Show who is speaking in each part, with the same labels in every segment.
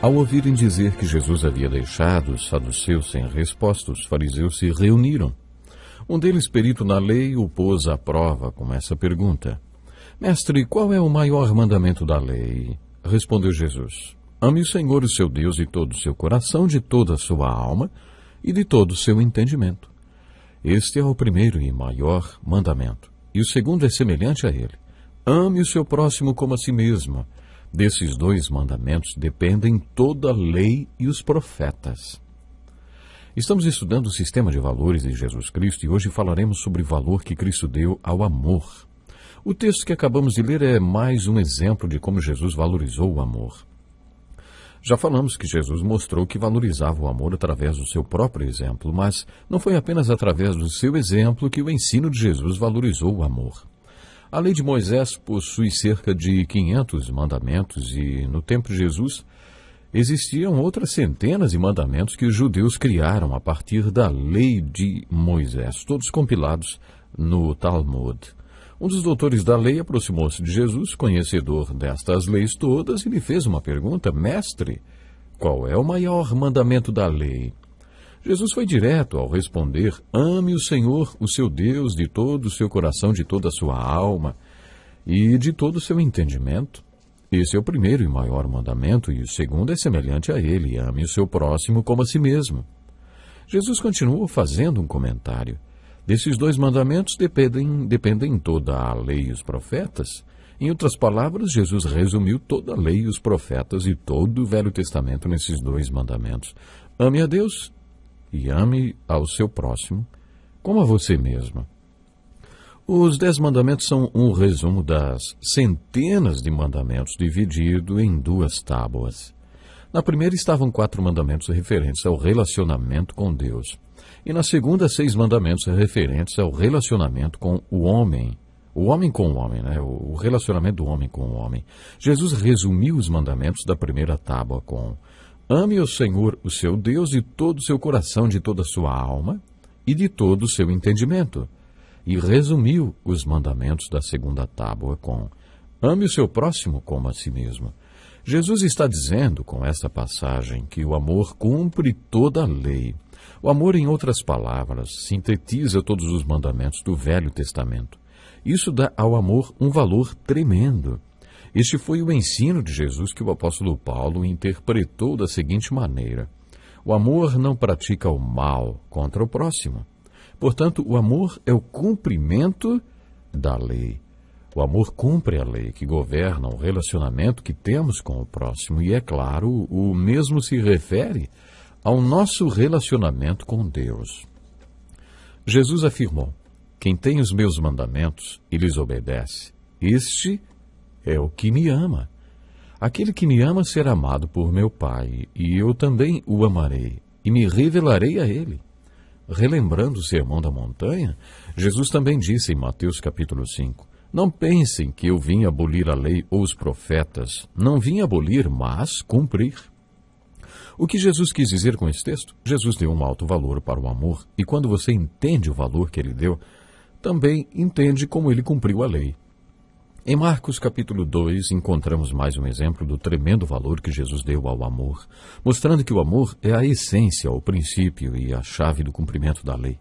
Speaker 1: Ao ouvirem dizer que Jesus havia deixado os saduceus sem resposta, os fariseus se reuniram. Um deles, perito na lei, o pôs à prova com essa pergunta: Mestre, qual é o maior mandamento da lei? Respondeu Jesus: Ame o Senhor, o seu Deus, de todo o seu coração, de toda a sua alma e de todo o seu entendimento. Este é o primeiro e maior mandamento. E o segundo é semelhante a ele: ame o seu próximo como a si mesmo. Desses dois mandamentos dependem toda a lei e os profetas. Estamos estudando o sistema de valores de Jesus Cristo e hoje falaremos sobre o valor que Cristo deu ao amor. O texto que acabamos de ler é mais um exemplo de como Jesus valorizou o amor. Já falamos que Jesus mostrou que valorizava o amor através do seu próprio exemplo, mas não foi apenas através do seu exemplo que o ensino de Jesus valorizou o amor. A lei de Moisés possui cerca de 500 mandamentos e, no tempo de Jesus, existiam outras centenas de mandamentos que os judeus criaram a partir da lei de Moisés, todos compilados no Talmud. Um dos doutores da lei aproximou-se de Jesus, conhecedor destas leis todas, e lhe fez uma pergunta: Mestre, qual é o maior mandamento da lei? Jesus foi direto ao responder: ame o Senhor, o seu Deus, de todo o seu coração, de toda a sua alma e de todo o seu entendimento. Esse é o primeiro e maior mandamento, e o segundo é semelhante a ele: ame o seu próximo como a si mesmo. Jesus continuou fazendo um comentário: desses dois mandamentos dependem toda a lei e os profetas. Em outras palavras, Jesus resumiu toda a lei e os profetas e todo o Velho Testamento nesses dois mandamentos: ame a Deus e ame ao seu próximo como a você mesmo. Os 10 mandamentos são um resumo das centenas de mandamentos dividido em 2 tábuas. Na primeira estavam 4 mandamentos referentes ao relacionamento com Deus. E na segunda, 6 mandamentos referentes ao relacionamento com o homem com o homem, né? O relacionamento do homem com o homem. Jesus resumiu os mandamentos da primeira tábua com: ame o Senhor, o seu Deus, de todo o seu coração, de toda a sua alma e de todo o seu entendimento. E resumiu os mandamentos da segunda tábua com: ame o seu próximo como a si mesmo. Jesus está dizendo com esta passagem que o amor cumpre toda a lei. O amor, em outras palavras, sintetiza todos os mandamentos do Velho Testamento. Isso dá ao amor um valor tremendo. Este foi o ensino de Jesus que o apóstolo Paulo interpretou da seguinte maneira: o amor não pratica o mal contra o próximo. Portanto, o amor é o cumprimento da lei. O amor cumpre a lei que governa o relacionamento que temos com o próximo. E, é claro, o mesmo se refere ao nosso relacionamento com Deus. Jesus afirmou: quem tem os meus mandamentos e lhes obedece, este é o que me ama. Aquele que me ama será amado por meu Pai, e eu também o amarei, e me revelarei a ele. Relembrando o Sermão da Montanha, Jesus também disse em Mateus capítulo 5, não pensem que eu vim abolir a lei ou os profetas. Não vim abolir, mas cumprir. O que Jesus quis dizer com esse texto? Jesus deu um alto valor para o amor, e quando você entende o valor que ele deu, também entende como ele cumpriu a lei. Em Marcos capítulo 2, encontramos mais um exemplo do tremendo valor que Jesus deu ao amor, mostrando que o amor é a essência, o princípio e a chave do cumprimento da lei.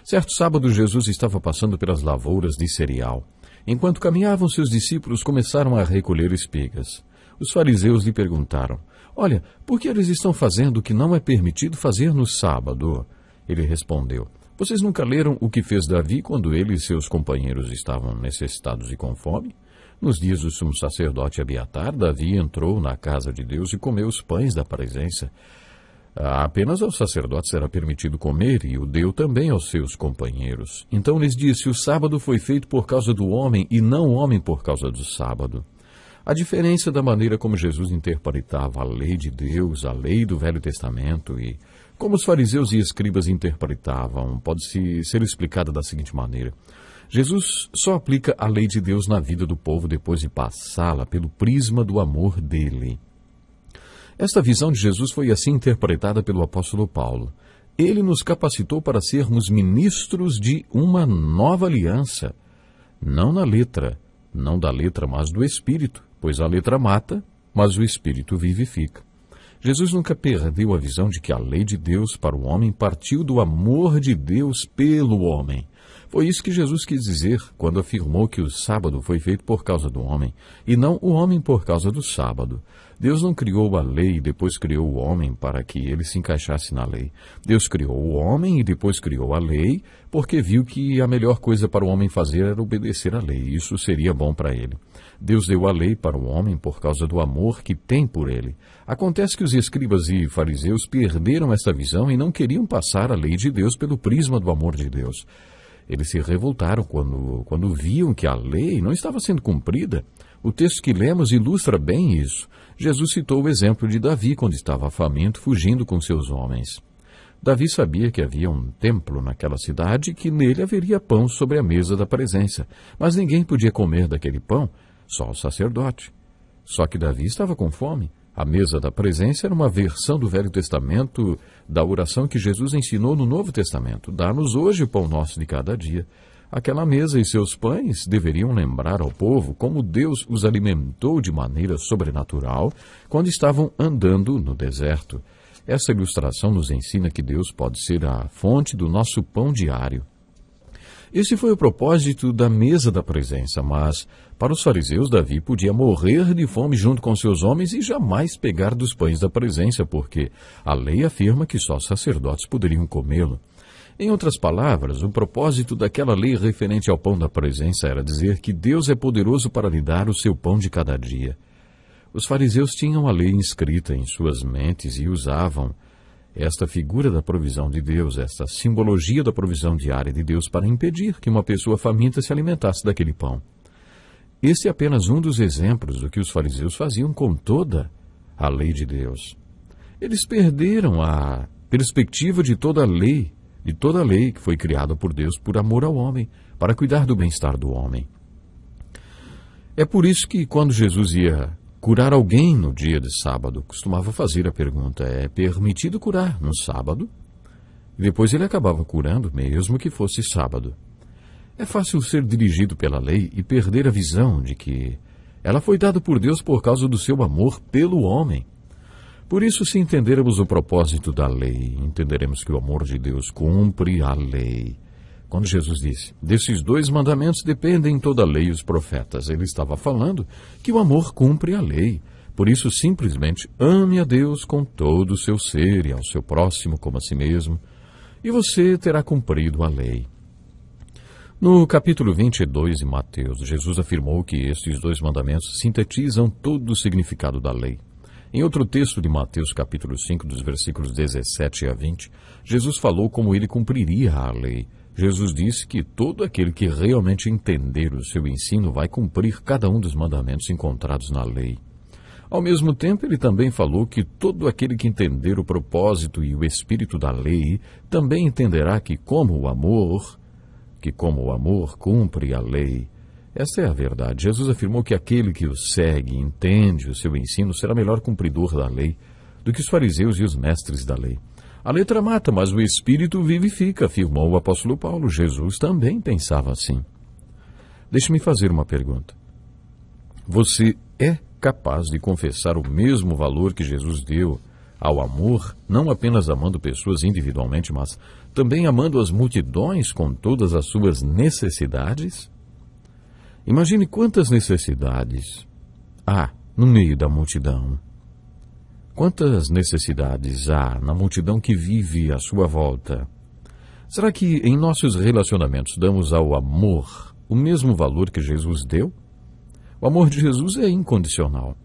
Speaker 1: Certo sábado, Jesus estava passando pelas lavouras de cereal. Enquanto caminhavam, seus discípulos começaram a recolher espigas. Os fariseus lhe perguntaram: olha, por que eles estão fazendo o que não é permitido fazer no sábado? Ele respondeu: vocês nunca leram o que fez Davi quando ele e seus companheiros estavam necessitados e com fome? Nos dias do sumo sacerdote Abiatar, Davi entrou na casa de Deus e comeu os pães da presença. Apenas aos sacerdotes era permitido comer, e o deu também aos seus companheiros. Então lhes disse: o sábado foi feito por causa do homem, e não o homem por causa do sábado. A diferença da maneira como Jesus interpretava a lei de Deus, a lei do Velho Testamento, e como os fariseus e escribas interpretavam, pode ser explicada da seguinte maneira: Jesus só aplica a lei de Deus na vida do povo depois de passá-la pelo prisma do amor dele. Esta visão de Jesus foi assim interpretada pelo apóstolo Paulo. Ele nos capacitou para sermos ministros de uma nova aliança, não na letra, não da letra, mas do Espírito, pois a letra mata, mas o Espírito vivifica. Jesus nunca perdeu a visão de que a lei de Deus para o homem partiu do amor de Deus pelo homem. Foi isso que Jesus quis dizer quando afirmou que o sábado foi feito por causa do homem, e não o homem por causa do sábado. Deus não criou a lei e depois criou o homem para que ele se encaixasse na lei. Deus criou o homem e depois criou a lei, porque viu que a melhor coisa para o homem fazer era obedecer à lei. Isso seria bom para ele. Deus deu a lei para o homem por causa do amor que tem por ele. Acontece que os escribas e fariseus perderam esta visão e não queriam passar a lei de Deus pelo prisma do amor de Deus. Eles se revoltaram quando viam que a lei não estava sendo cumprida. O texto que lemos ilustra bem isso. Jesus citou o exemplo de Davi quando estava faminto, fugindo com seus homens. Davi sabia que havia um templo naquela cidade e que nele haveria pão sobre a mesa da presença, mas ninguém podia comer daquele pão, só o sacerdote. Só que Davi estava com fome. A mesa da presença era uma versão do Velho Testamento da oração que Jesus ensinou no Novo Testamento. Dá-nos hoje o pão nosso de cada dia. Aquela mesa e seus pães deveriam lembrar ao povo como Deus os alimentou de maneira sobrenatural quando estavam andando no deserto. Essa ilustração nos ensina que Deus pode ser a fonte do nosso pão diário. Esse foi o propósito da mesa da presença, mas para os fariseus Davi podia morrer de fome junto com seus homens e jamais pegar dos pães da presença, porque a lei afirma que só sacerdotes poderiam comê-lo. Em outras palavras, o propósito daquela lei referente ao pão da presença era dizer que Deus é poderoso para lhe dar o seu pão de cada dia. Os fariseus tinham a lei inscrita em suas mentes e usavam esta figura da provisão de Deus, esta simbologia da provisão diária de Deus para impedir que uma pessoa faminta se alimentasse daquele pão. Este é apenas um dos exemplos do que os fariseus faziam com toda a lei de Deus. Eles perderam a perspectiva de toda a lei que foi criada por Deus por amor ao homem, para cuidar do bem-estar do homem. É por isso que quando Jesus ia curar alguém no dia de sábado, costumava fazer a pergunta: é permitido curar no sábado? E depois ele acabava curando, mesmo que fosse sábado. É fácil ser dirigido pela lei e perder a visão de que ela foi dada por Deus por causa do seu amor pelo homem. Por isso, se entendermos o propósito da lei, entenderemos que o amor de Deus cumpre a lei. Quando Jesus disse, desses 2 mandamentos dependem toda a lei e os profetas, ele estava falando que o amor cumpre a lei. Por isso, simplesmente, ame a Deus com todo o seu ser e ao seu próximo como a si mesmo, e você terá cumprido a lei. No capítulo 22 de Mateus, Jesus afirmou que estes 2 mandamentos sintetizam todo o significado da lei. Em outro texto de Mateus, capítulo 5, dos versículos 17 a 20, Jesus falou como ele cumpriria a lei. Jesus disse que todo aquele que realmente entender o seu ensino vai cumprir cada um dos mandamentos encontrados na lei. Ao mesmo tempo, ele também falou que todo aquele que entender o propósito e o espírito da lei também entenderá que como o amor cumpre a lei. Esta é a verdade. Jesus afirmou que aquele que o segue, entende o seu ensino, será melhor cumpridor da lei do que os fariseus e os mestres da lei. A letra mata, mas o Espírito vivifica, afirmou o apóstolo Paulo. Jesus também pensava assim. Deixe-me fazer uma pergunta. Você é capaz de confessar o mesmo valor que Jesus deu ao amor, não apenas amando pessoas individualmente, mas também amando as multidões com todas as suas necessidades? Imagine quantas necessidades há no meio da multidão. Quantas necessidades há na multidão que vive à sua volta? Será que em nossos relacionamentos damos ao amor o mesmo valor que Jesus deu? O amor de Jesus é incondicional.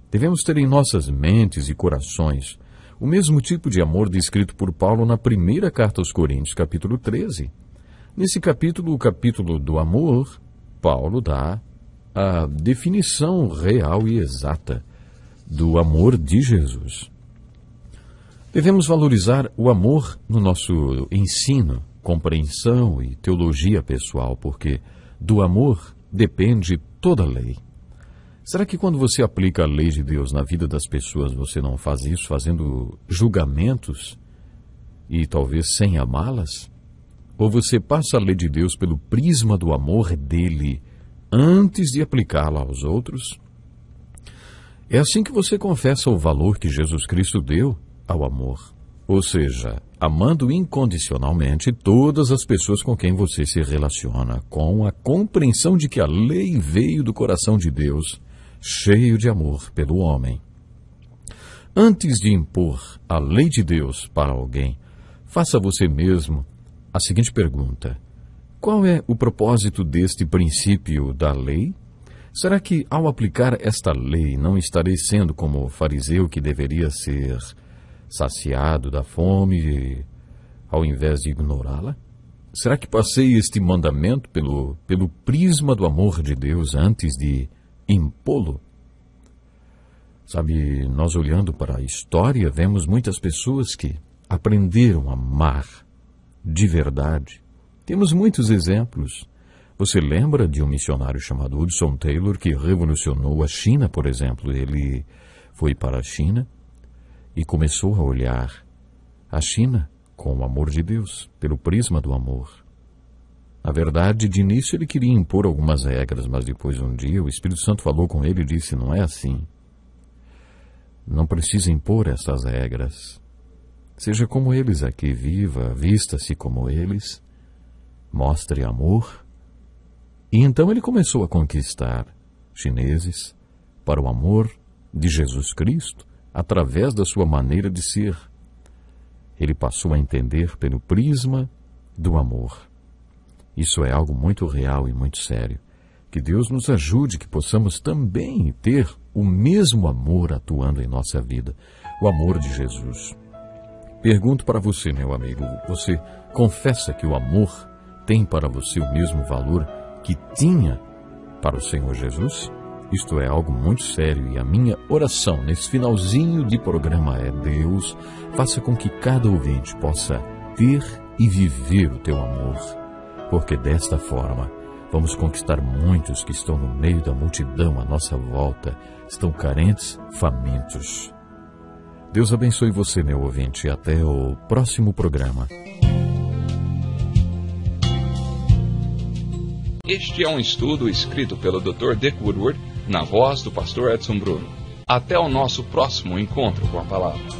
Speaker 1: Devemos ter em nossas mentes e corações o mesmo tipo de amor descrito por Paulo na primeira carta aos Coríntios, capítulo 13. Nesse capítulo, o capítulo do amor, Paulo dá a definição real e exata do amor de Jesus. Devemos valorizar o amor no nosso ensino, compreensão e teologia pessoal, porque do amor depende toda a lei. Será que quando você aplica a lei de Deus na vida das pessoas, você não faz isso fazendo julgamentos e talvez sem amá-las? Ou você passa a lei de Deus pelo prisma do amor dele antes de aplicá-la aos outros? É assim que você confessa o valor que Jesus Cristo deu ao amor. Ou seja, amando incondicionalmente todas as pessoas com quem você se relaciona, com a compreensão de que a lei veio do coração de Deus, cheio de amor pelo homem. Antes de impor a lei de Deus para alguém, faça você mesmo a seguinte pergunta: qual é o propósito deste princípio da lei? Será que, ao aplicar esta lei, não estarei sendo como o fariseu que deveria ser saciado da fome, ao invés de ignorá-la? Será que passei este mandamento pelo prisma do amor de Deus antes de impô-lo? Sabe, nós olhando para a história, vemos muitas pessoas que aprenderam a amar de verdade. Temos muitos exemplos. Você lembra de um missionário chamado Hudson Taylor que revolucionou a China, por exemplo? Ele foi para a China e começou a olhar a China com o amor de Deus, pelo prisma do amor. Na verdade, de início ele queria impor algumas regras, mas depois um dia o Espírito Santo falou com ele e disse: não é assim. Não precisa impor essas regras. Seja como eles aqui, viva, vista-se como eles, mostre amor. E então ele começou a conquistar chineses para o amor de Jesus Cristo através da sua maneira de ser. Ele passou a entender pelo prisma do amor. Isso é algo muito real e muito sério. Que Deus nos ajude, que possamos também ter o mesmo amor atuando em nossa vida, o amor de Jesus. Pergunto para você, meu amigo, você confessa que o amor tem para você o mesmo valor que tinha para o Senhor Jesus? Isto é algo muito sério e a minha oração nesse finalzinho de programa é: Deus, faça com que cada ouvinte possa ter e viver o teu amor, porque desta forma vamos conquistar muitos que estão no meio da multidão à nossa volta, estão carentes, famintos. Deus abençoe você, meu ouvinte, e até o próximo programa.
Speaker 2: Este é um estudo escrito pelo Dr. Dick Woodward, na voz do pastor Edson Bruno. Até o nosso próximo encontro com a palavra.